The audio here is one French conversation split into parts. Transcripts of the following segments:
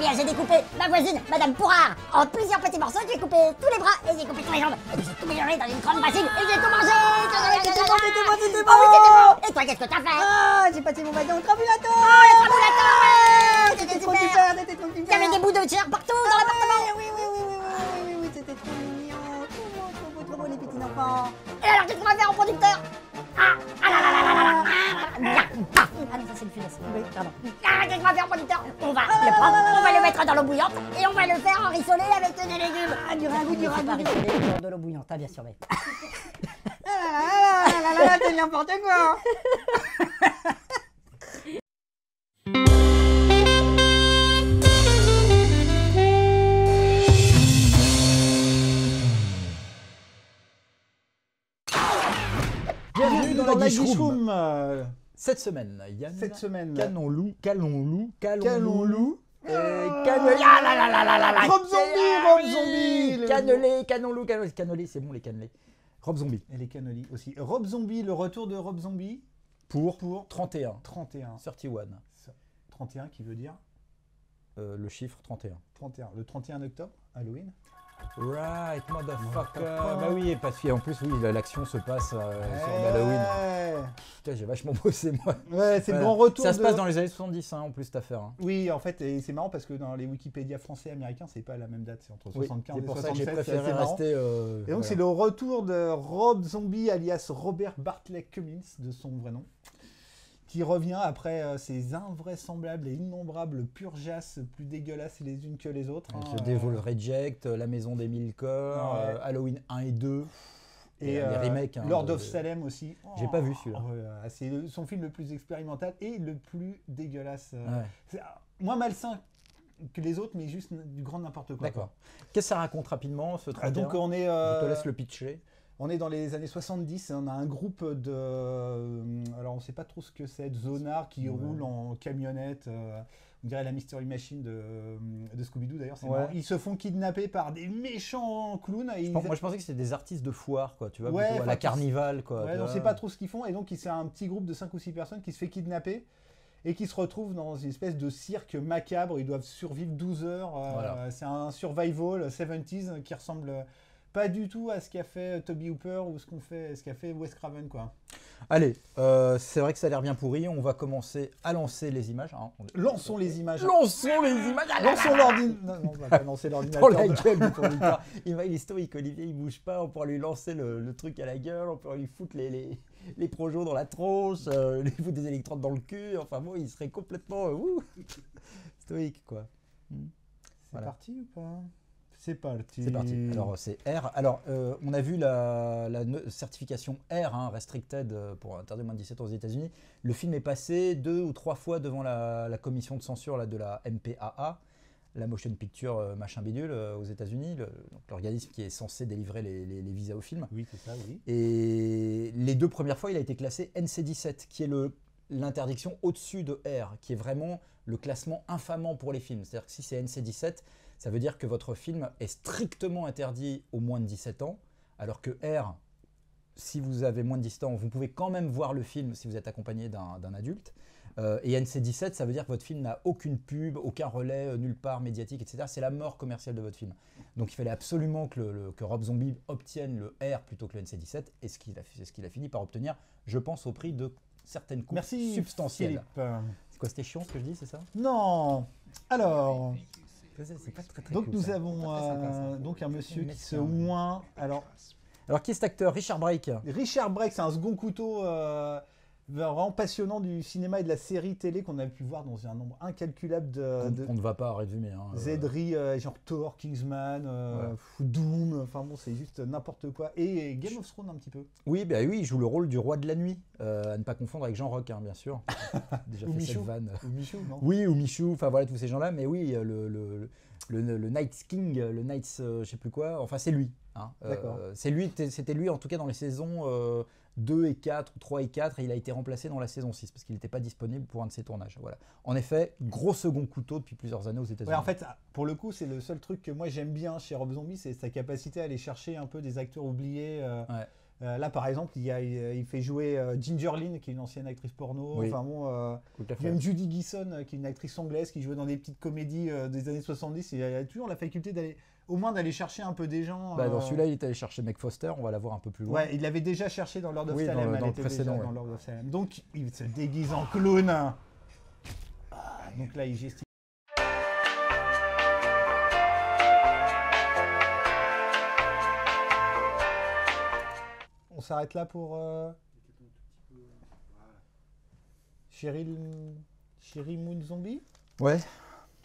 bien, j'ai découpé ma voisine, Madame Pourrard, en plusieurs petits morceaux. J'ai coupé tous les bras et j'ai coupé tous les jambes. Et puis j'ai tout mélangé dans une grande bassine et j'ai tout mangé. C'était bon. Oh oui, c'était bon. Et toi, qu'est-ce que t'as fait? Ah, j'ai passé mon bâton au tramulator. Oh, le trambulator, ouais. C'était trop super. super, c'était trop super. Il y avait des bouts de chair partout dans l'appartement. Oui, c'était trop mignon. Trop beau, les petits enfants. Et alors, qu'est-ce qu'on va faire en producteur? Ah là là là là là là. Ah non, ça c'est le funeste. Oui, pardon. Ah, qu'est-ce qu'on va faire en producteur? On va le prendre, on va le mettre dans l'eau bouillante et on va le faire en rissolé avec des légumes. Ah, du ragoût, du ragoût. Dans de l'eau bouillante, bien sûr, mais... Ah là là, c'est n'importe quoi. Bienvenue dans la Guichroom. Cette semaine, Yann, Cette semaine, Calons-loup, Calons-loup. Ah Rob Zombie, Cannelé, c'est bon les cannelés. Rob Zombie. Et les cannolis aussi. Rob Zombie, le retour de Rob Zombie Pour 31. 31. 31. 31 qui veut dire Le chiffre 31. 31. Le 31 octobre, Halloween. Right, motherfucker. Bah oui, parce qu'en plus, oui, l'action se passe sur Halloween. Putain, j'ai vachement bossé, moi. Ouais, c'est Voilà. le grand retour. Ça se passe dans les années 70, hein, en plus, cette affaire. Hein. Oui, en fait, et c'est marrant parce que dans les Wikipédia français et américains, c'est pas la même date, c'est entre Oui, 75 c'est et pour ça 76. que j'ai préféré rester. Et donc, voilà. c'est le retour de Rob Zombie, alias Robert Bartley Cummins, de son vrai nom, qui revient après ces invraisemblables et innombrables purgeasses plus dégueulasses les unes que les autres. Avec hein, le Devil Reject, La Maison des Mille Corps, Ouais. Halloween 1 et 2. Et les remakes. Hein, Lord of Salem aussi. J'ai pas vu celui-là. C'est son film le plus expérimental et le plus dégueulasse. Ouais. C'est moins malsain que les autres, mais juste du grand n'importe quoi. D'accord. Qu'est-ce que ça raconte rapidement, ce 31 Donc on est, Je te laisse le pitcher. on est dans les années 70 et on a un groupe de... alors on sait pas trop ce que c'est, de zonards qui roulent en camionnette. On dirait la Mystery Machine de Scooby-Doo d'ailleurs. C'est Ouais. marrant. Ils se font kidnapper par des méchants clowns. Et Moi, je pensais que c'était des artistes de foire, quoi, tu vois, Ouais, plutôt à enfin, la qui- carnival, quoi. Ouais, tu on vois. sait pas trop ce qu'ils font et donc c'est un petit groupe de 5 ou 6 personnes qui se fait kidnapper et qui se retrouvent dans une espèce de cirque macabre. Ils doivent survivre 12 heures. Voilà. C'est un survival 70s qui ressemble pas du tout à ce qu'a fait Toby Hooper ou ce qu'a fait Wes Craven, quoi. Allez, c'est vrai que ça a l'air bien pourri. On va commencer à lancer les images. Hein. Lançons les images. Lançons les images. Lançons l'ordinateur. Non, on va pas lancer Dans l'ordinateur. la gueule du producteur. Il est stoïque, Olivier, il bouge pas. On pourra lui lancer le truc à la gueule. On pourra lui foutre les projos dans la tronche, lui foutre des électrodes dans le cul. Enfin bon, il serait complètement stoïque, quoi. C'est Voilà. parti ou pas? C'est parti. C'est parti. Alors, c'est R. Alors, on a vu la certification R, hein, restricted, pour interdire moins de 17 ans aux États-Unis. Le film est passé 2 ou 3 fois devant la commission de censure là, de la MPAA, la Motion Picture machin bidule aux États-Unis, donc l'organisme qui est censé délivrer les visas au film. Oui, c'est ça, oui. Et les 2 premières fois, il a été classé NC-17, qui est l'interdiction au-dessus de R, qui est vraiment le classement infamant pour les films. C'est-à-dire que si c'est NC-17, ça veut dire que votre film est strictement interdit aux moins de 17 ans, alors que R, si vous avez moins de 17 ans, vous pouvez quand même voir le film si vous êtes accompagné d'un adulte. Et NC-17, ça veut dire que votre film n'a aucune pub, aucun relais, nulle part médiatique, etc. C'est la mort commerciale de votre film. Donc il fallait absolument que Rob Zombie obtienne le R plutôt que le NC-17, et c'est ce qu'il a fini par obtenir, je pense, au prix de certaines coupes Merci, substantielles. Philippe. C'est quoi, c'était chiant ce que je dis, c'est ça? Non. Alors... C'est pas très Donc cool, nous ça. avons Pas très sympa, ça. donc un monsieur qui se Médecin. oint. Alors Alors qui est cet acteur? Richard Brake. Richard Brake, c'est un second couteau vraiment passionnant du cinéma et de la série télé qu'on a pu voir dans un nombre incalculable de On ne va pas résumer. Hein, Z-ry, genre Thor, Kingsman, Doom, enfin bon, c'est juste n'importe quoi. Et Game of Thrones un petit peu. Oui, bah oui, il joue le rôle du roi de la nuit, à ne pas confondre avec Jean Rock, hein, bien sûr. Déjà Ou fait Michou. cette vanne. Ou Michou, non? Oui, ou Michou, enfin voilà tous ces gens-là, mais oui, le Night King, le Night, je sais plus quoi, enfin c'est lui. Hein. D'accord. C'était lui en tout cas dans les saisons 2 et 4, ou 3 et 4, et il a été remplacé dans la saison 6 parce qu'il n'était pas disponible pour un de ses tournages. Voilà. En effet, gros second couteau depuis plusieurs années aux États-Unis. Ouais, en fait, pour le coup, c'est le seul truc que moi j'aime bien chez Rob Zombie, c'est sa capacité à aller chercher un peu des acteurs oubliés. Là, par exemple, il fait jouer Ginger Lynn, qui est une ancienne actrice porno. Oui. Enfin bon, Tout à fait. même Judy Geeson, qui est une actrice anglaise qui jouait dans des petites comédies des années 70. Il a toujours la faculté d'aller chercher un peu des gens. Bah, dans celui-là, il est allé chercher Meg Foster, on va la voir un peu plus loin. Ouais, il l'avait déjà cherché dans Lord of Oui, dans Salem. le Elle était précédent, déjà ouais. dans Lord of Salem. Donc, il se déguise en clown. Ah, donc là, il gesticule. On s'arrête là pour Cheryl Moon Zombie. Ouais.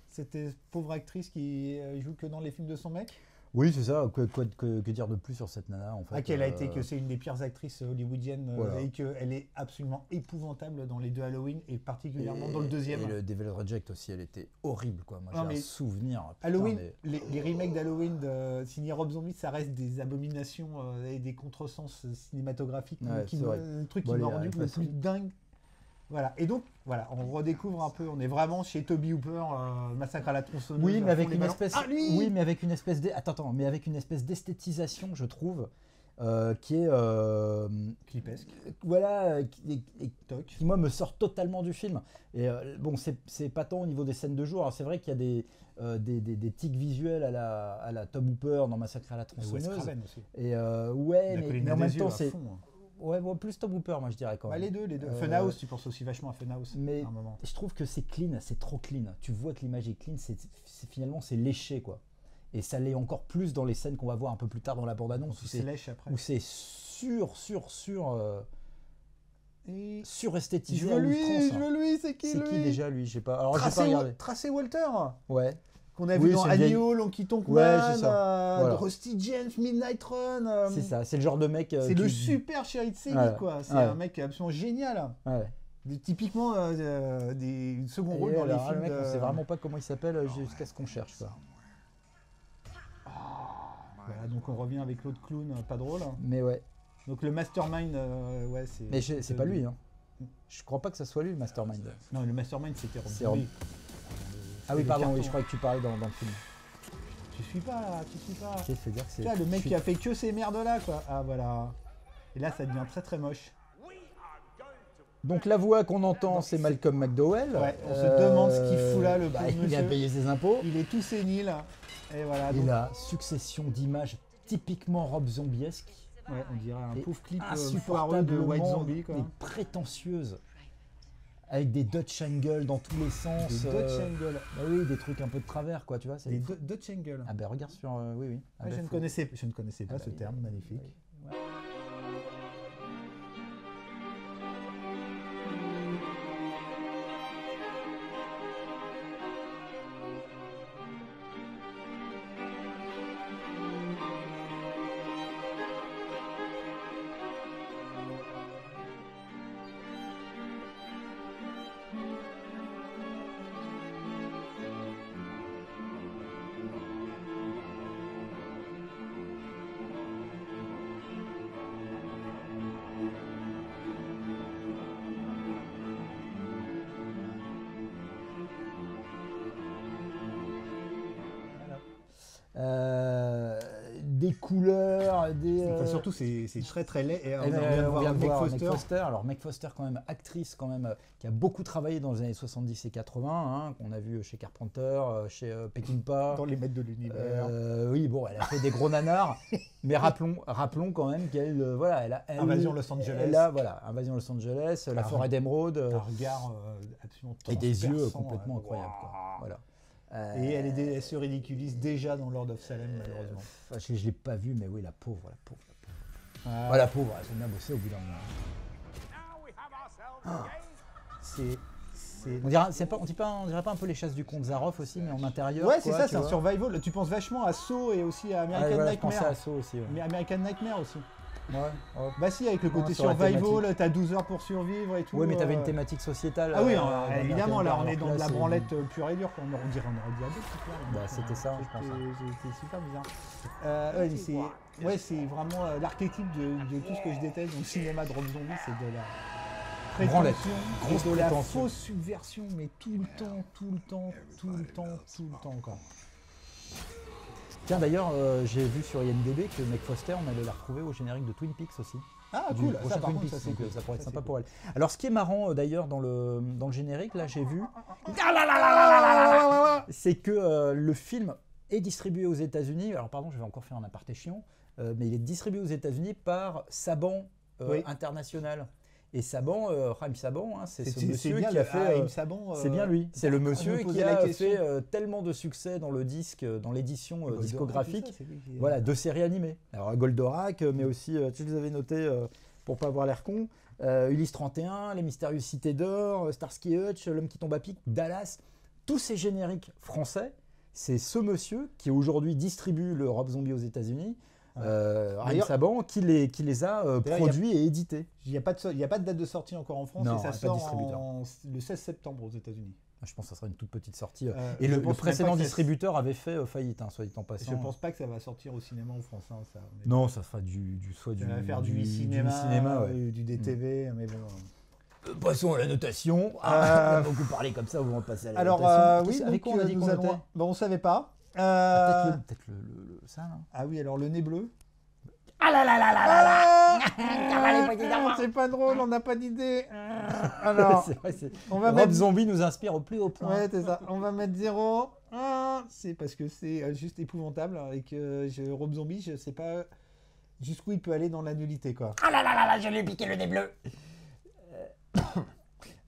C'était pauvre actrice qui joue que dans les films de son mec. Oui, c'est ça. Que dire de plus sur cette nana en fait. Ah, que c'est une des pires actrices hollywoodiennes Voilà. et qu'elle est absolument épouvantable dans les deux Halloween et particulièrement dans le deuxième. Et le Devil Reject aussi, elle était horrible quoi. Moi Non, j'ai mais un souvenir. putain, Halloween, mais- les remakes d'Halloween signé Rob Zombie, ça reste des abominations et des contresens cinématographiques, Ouais, qui c'est vrai. le truc Bon, qui m'a allez, rendu le facile. plus dingue. Voilà. Et donc, voilà, on redécouvre un peu, on est vraiment chez Toby Hooper, Massacre à la tronçonneuse. Oui, à mais fond avec les une ballons. espèce. Ah, lui Oui, mais avec une espèce mais avec une espèce d'esthétisation, je trouve, qui est Clipesque. voilà, Toc. qui moi me sort totalement du film. Et bon, c'est pas tant au niveau des scènes de jour. Alors, c'est vrai qu'il y a des tics visuels à la Tom Hooper dans Massacre à la Wes tronçonneuse. Craven aussi. Et ouais, La mais colline en des même yeux, temps à c'est fond, hein. ouais, bon, plus Tom Hooper, moi je dirais quand Bah, même. les deux. Euh, Funhouse, tu penses aussi vachement à Funhouse. Mais à un moment. je trouve que c'est clean, c'est trop clean. Tu vois que l'image est clean, finalement c'est léché quoi. Et ça l'est encore plus dans les scènes qu'on va voir un peu plus tard dans la bande-annonce Il se lèche après. où c'est Et suresthétisé je à veux lui, outrance, hein. c'est qui C'est lui qui déjà lui? J'ai pas. Alors j'ai pas regardé. Tracey Walter, Ouais. qu'on a Oui, vu dans c'est une Annie vieille- Hall, Honky Tonk Ouais, Man, c'est ça. Voilà. Rusty James, Midnight Run. C'est ça. C'est le genre de mec. C'est le super chéri de Céline, Ouais. quoi. C'est Ouais. un mec absolument génial. Ouais. Typiquement des seconds Et rôles dans les alors, films. le mec, on de- sait vraiment pas comment il s'appelle jusqu'à ce qu'on cherche quoi. Voilà, donc on revient avec l'autre clown, pas drôle. Mais ouais. Donc le mastermind, ouais, c'est. Mais c'est pas lui. Hein. Je crois pas que ça soit lui le mastermind. Non, le mastermind c'était Rob C'est Zombie. Ah oui, le pardon. carton. Oui, je croyais que tu parlais dans le film. Tu suis pas, là, tu suis pas. Ok, fait dire que c'est. Tu vois, le mec je qui a fait que ces merdes là, quoi. Ah voilà. Et là, ça devient très très moche. Donc la voix qu'on entend, Donc, c'est c'est- Malcolm McDowell. Ouais, on se demande ce qu'il fout là, le bah, pauvre il vient monsieur. payer ses impôts. Il est tout sénile. Et voilà. Et Donc, la succession d'images typiquement Rob Zombiesque, ouais, on dirait un et pauvre clip foireux de insupportablement White Zombie, quoi. et prétentieuse, avec des Dutch angles dans tous les sens. Des Dutch Angle. Bah oui, des trucs un peu de travers, quoi, tu vois. Des Dutch Angle. Ah ben regarde sur. Oui, oui. Ah Ouais, ben, je ne faut- connaissais pas Ah bah, ce oui, terme oui, magnifique. oui, ouais. Des couleurs, des. Enfin, surtout, c'est très très laid. Et Eh on ben, vient de on vient de Meg voir Foster. Meg Foster. Alors Meg Foster, quand même, actrice quand même, qui a beaucoup travaillé dans les années 70 et 80, hein, qu'on a vu chez Carpenter, chez Peckinpah. Dans les maîtres de l'univers. Oui, bon, elle a fait des gros nanars, mais rappelons quand même qu'elle, voilà, elle Invasion Los Angeles. Elle a, voilà, Invasion Los Angeles, La Ah, Forêt d'Émeraude, Un regard absolument et des yeux transperçant, complètement incroyables, quoi. Voilà. Et elle se ridiculise déjà dans Lord of Salem, malheureusement. Enfin, je l'ai pas vu, mais oui, la pauvre. Ah, Ah, la pauvre, elle s'est bien bossée au bout d'un moment. c'est. On dirait pas un peu les chasses du comte Zaroff aussi, mais en intérieur. Ouais, c'est quoi, ça, tu c'est un vois. survival. Tu penses vachement à Saw et aussi à Ah, American voilà, je pensais Nightmare. à Saw aussi. Ouais. Mais American Nightmare aussi. Ouais. Bah si, avec le côté sur la survival, t'as 12 heures pour survivre et tout. Ouais, mais t'avais une thématique sociétale. Ah oui, dans évidemment, là on est dans de la c'est- branlette pure et dure. On aurait dit un Bah, c'était ça, je pense. C'était super bizarre. Ouais, c'est vraiment l'archétype de tout ce que je déteste dans le cinéma de Rob Zombie, c'est de la Branlette. prétention, Grosse et de la prétention. fausse subversion, mais tout le temps, quoi. Tiens, d'ailleurs, j'ai vu sur IMDb que Meg Foster, on allait la retrouver au générique de Twin Peaks aussi. Ah, Du cool. prochain Ça, par Twin contre, Peaks, ça, c'est donc, cool. ça pourrait être Ça, sympa c'est pour elle. Alors, ce qui est marrant d'ailleurs dans le générique, là, j'ai vu, c'est que le film est distribué aux États-Unis. Alors, pardon, je vais encore faire un aparté chiant, mais il est distribué aux États-Unis par Saban Oui. International. Et Saban, Raïm Saban, hein, c'est ce C'est monsieur bien qui a le fait. Haïm Saban. C'est bien lui. C'est le je me monsieur posais qui la a question. fait tellement de succès dans le disque, dans l'édition Goldorak, discographique. tout ça, c'est lui qui- Voilà, de séries animées. Alors Goldorak, mais aussi, je les avais notés pour pas avoir l'air con, Ulysse 31, Les Mystérieuses Cités d'Or, Starsky Hutch, L'Homme qui tombe à pic, Dallas. Tous ces génériques français, c'est ce monsieur qui aujourd'hui distribue le Rob Zombie aux États-Unis, Raïm D'ailleurs- Saban, qui les a D'ailleurs, produits et édités. Il n'y a pas de date de sortie encore en France Non, et ça pas de sort distributeur. le 16 septembre aux États-Unis. Je pense que ça sera une toute petite sortie. je Et le pense même précédent pas que ça- distributeur avait fait faillite, hein, soit dit en Je passant. pense pas que ça va sortir au cinéma en France. Hein, ça. Mais Non, ça sera soit ça du, va faire du cinéma, ouais. du DTV, mais bon. Passons à la notation. On a beaucoup parlé comme ça, on va passer à la Alors, notation. oui, avec donc, quoi on a dit nous qu'on allons. notait Bon, on savait pas. Peut-être ça, là. Ah oui, alors le nez bleu. Ah là là là là là là. Ça va, les petits enfants. C'est pas drôle, on n'a pas d'idée. Alors, C'est vrai, on va Rob mettre. Zombie nous inspire au plus haut point. Ouais, c'est ça. On va mettre 0. C'est parce que c'est juste épouvantable et que Rob Zombie, je sais pas jusqu'où il peut aller dans la nullité, quoi. Ah là là là là, je lui ai piqué le nez bleu.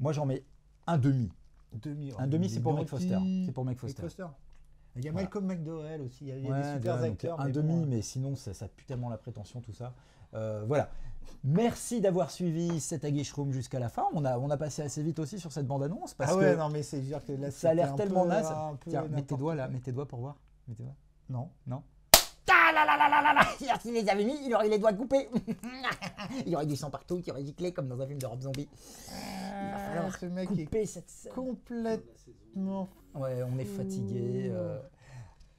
Moi, j'en mets un demi. Demi. Un demi, c'est Il est pour Meg gentil. Foster. C'est pour Meg Meg Foster. Foster. Il y a Voilà. Malcolm McDowell aussi. Il y a des Ouais, super donc acteurs. un mais demi, bon, mais sinon, ça pue tellement la prétention, tout ça. Voilà. Merci d'avoir suivi cette Aguiche Room jusqu'à la fin. On a passé assez vite aussi sur cette bande-annonce. Parce Ah ouais, que non, mais c'est dire que là, ça a l'air c'était un tellement peu- naze. un peu Tiens, mets tes n'importe doigts là, quoi. mets tes doigts pour voir. Mets tes doigts. Non. Non. Ah là là là là là là. S'il les avait mis, il aurait eu les doigts coupés. Il y aurait du sang partout, qui aurait giclé comme dans un film de Rob Zombie. Il va falloir ce mec est couper cette scène. complètement. Ouais, on est fatigué.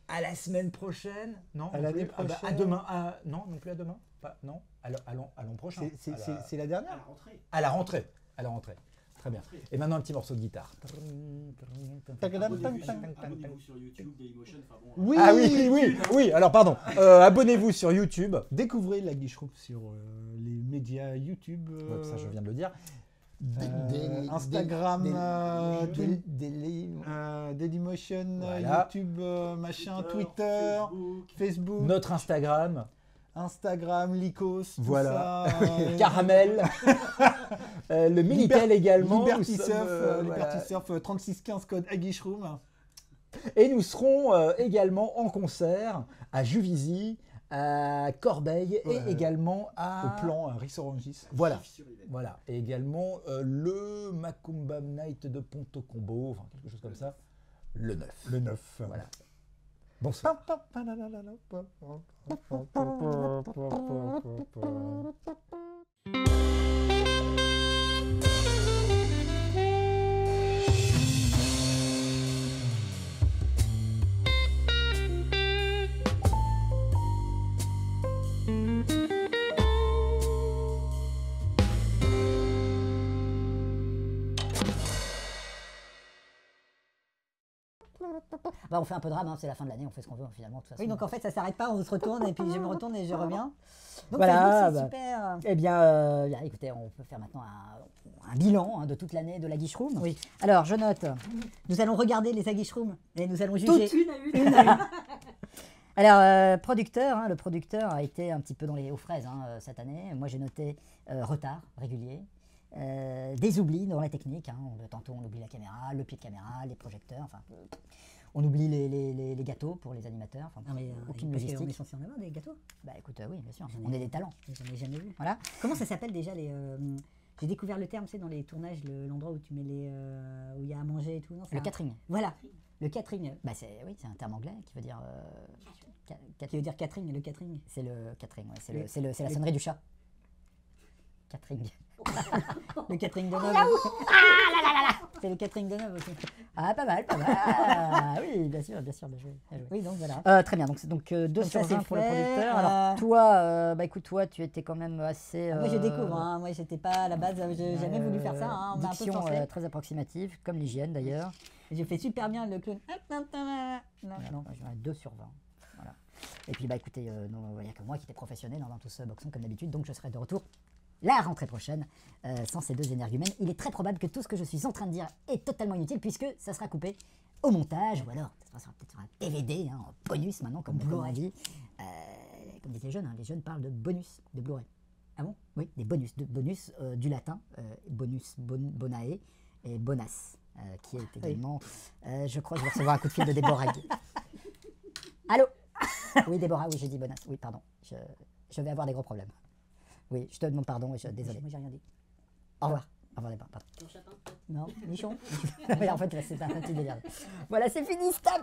À la semaine prochaine. Non. À non l'année plus. Ah bah, à prochaine. demain. Non, non plus à demain. Pas, non. À l'an prochain. C'est la dernière. À la rentrée. À la rentrée. Très bien. Et maintenant un petit morceau de guitare. Abonnez-vous sur YouTube, Dailymotion, enfin bon. Oui, Ah oui. Alors pardon. Abonnez-vous sur YouTube. Découvrez la Guiche Room sur les médias YouTube, Ouais, ça, je viens de le dire. Instagram, Dailymotion, Voilà. YouTube, machin, Twitter, Facebook, Notre Instagram. Instagram, Lycos, tout Voilà. ça, Caramel. Le Minitel également. Liberty Nous sommes, Surf, voilà. Liberty Surf 3615 code Aguiche Room. Et nous serons également en concert à Juvisy, à Corbeil Ouais. et également à... Au plan Rix Orangis. Voilà. Voilà. Et également le Macumba Night de Ponto Combo, enfin quelque chose comme ça, le 9. Le 9. Voilà. Bonsoir. Bah, on fait un peu de drame, hein, c'est la fin de l'année, on fait ce qu'on veut finalement. De toute façon. Oui, donc en fait, ça s'arrête pas, on se retourne et puis je me retourne et je reviens. Donc Voilà, Facebook, c'est bah. super. Eh bien, bien, écoutez, on peut faire maintenant un bilan de toute l'année de la Guiche Room. Oui. Alors, je note, nous allons regarder les Aguiche Room et nous allons Toutes juger. une à une. Une à une. Alors, producteur, le producteur a été un petit peu aux fraises cette année. Moi, j'ai noté retard régulier, des oublis dans la technique. Tantôt, on oublie la caméra, le pied de caméra, les projecteurs. Enfin, on oublie les gâteaux pour les animateurs. Enfin, Non, mais aucune parce qu'on logistique. est censé en avoir des gâteaux. Bah, écoute, oui, bien sûr. J'en ai- On est des talents. J'en ai jamais vu. Voilà. Comment ça s'appelle déjà les. J'ai découvert le terme, c'est dans les tournages, l'endroit où tu mets les. Où il y a à manger et tout. Non, c'est Le un- catering. Voilà. Le catering. Bah, oui, c'est un terme anglais qui veut dire. Qui veut dire catering, le catering. C'est le catering. Ouais. Le- C'est la sonnerie du chat. Catering. Le catering de Neuve. C'est le catering de Neuve aussi. Ah, pas mal, pas mal. Ah, oui, bien sûr, bien joué. Bien joué. Oui, donc voilà. Très bien, donc 2 Donc sur ça, c'est 20 pour le fait. producteur. Alors toi, bah écoute, toi, tu étais quand même assez... Moi, je découvre. Hein. Moi, j'étais pas à la base, j'ai jamais voulu faire ça. Hein. On m'a un peu diction forcé. très approximative, comme l'hygiène d'ailleurs. J'ai fait super bien le clown. Non, Non. j'en ai 2 sur 20. Voilà. Et puis, bah écoutez, il n'y a que moi qui étais professionnel dans tout ce boxon comme d'habitude, donc je serai de retour la rentrée prochaine sans ces deux énergumènes. Il est très probable que tout ce que je suis en train de dire est totalement inutile puisque ça sera coupé au montage ou alors ça sera peut-être sur un DVD, en bonus maintenant, comme on dit. Comme disent les jeunes parlent de bonus, de Blu-ray. Ah bon? Oui, des bonus, du latin, bonus, bonae et bonas, qui est également, je crois que je vais recevoir un coup de fil de Déborah. Allô? Oui, Déborah, oui, j'ai dit bonas, oui, pardon, je vais avoir des gros problèmes. Oui, je te demande pardon et désolé. Moi, j'ai rien dit. Au revoir. Au revoir, Déborah, pardon. Ton chatin, peut-être. Non, nichon. Oui, en fait, là, c'est un petit délire. Voilà, c'est fini, stop.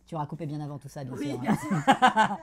Tu auras coupé bien avant tout ça, bien sûr. Hein.